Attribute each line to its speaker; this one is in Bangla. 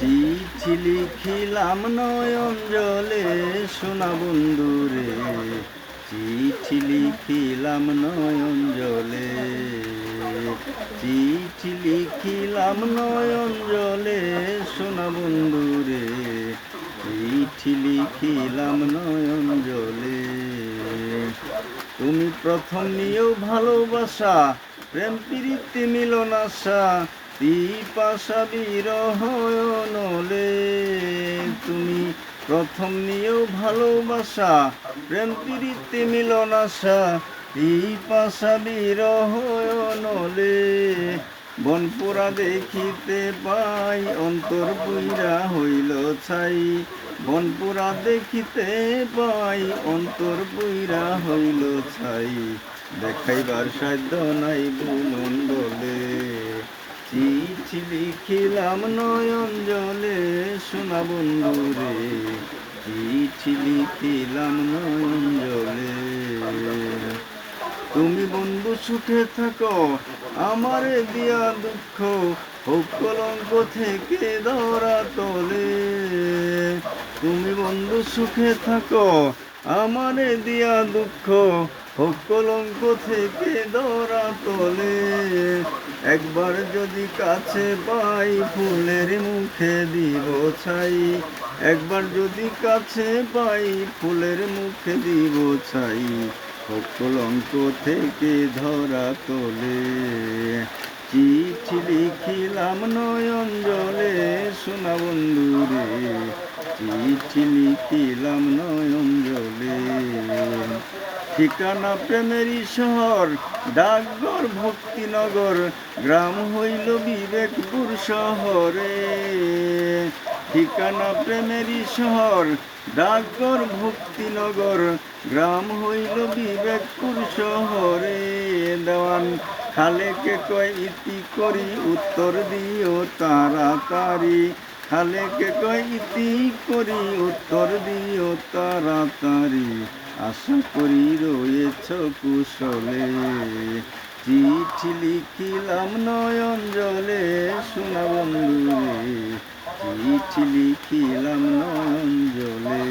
Speaker 1: চিঠি লিখিলাম নয়ন জলে সোনা বন্ধুরে, চিঠি লিখিলাম নয়ন জলে, চিঠি লিখিলাম নয়ন জলে সোনা বন্ধুরে, চিঠি লিখিলাম নয়ন জলে। তুমি প্রথম নিয়েও ভালোবাসা, প্রেম প্রীতি মিলন আশা, পিপাসা বিরহ নলে। তুমি প্রথম নিয়েও ভালোবাসা, প্রেম প্রীতি মিলন আশা, পিপাসা বিরহ নলে। বনপুরা দেখিতে পাই অন্তর পুইরা হইল ছাই, বনপুরা দেখিতে পাই অন্তর পুইরা হইল ছাই। দেখাইবার সাধ্য নাই ভূমণ্ডলে, চিঠি লিখিলাম নয়ন জলে সোনা বন্ধুরে, চিঠি লিখিলাম নয়ন জলে। তুমি বন্ধু সুখে থাকো, আমারে দিয়া দুঃখ হোক কলঙ্ক থেকে ধরা তলে। তুমি বন্ধু সুখে থাকো, আমারে দিয়া দুঃখ হোক কলঙ্ক থেকে ধরা তলে। একবার যদি কাছে পাই ফুলের মুখে দিব ছাই, একবার যদি কাছে পাই ফুলের মুখে দিব ছাই, হোক কলঙ্ক থেকে ধরা তোলে। চিঠি লিখিলাম নয়ন জলে সোনা বন্ধুরে, চিঠি লিখিলাম নয়ন জলে। ঠিকানা প্রেমেরই শহর, ডাকঘর ভক্তিনগর, গ্রাম হইল বিবেকপুর শহরে। ঠিকানা প্রেমেরই শহর, ডাকঘর ভক্তিনগর, গ্রাম হইল বিবেকপুর শহরে। দেওয়ান খালেকে কয় ইতি করি, উত্তর দিও তাড়াতাড়ি। খালেকে কয় ইতি করি, উত্তর দিও তাড়াতাড়ি। আশা করি রয়েছ কুশলে, চিঠি লিখিলাম নয়ন জলে সোনা বন্ধুরে, চিঠি লিখিলাম নয়ন জলে।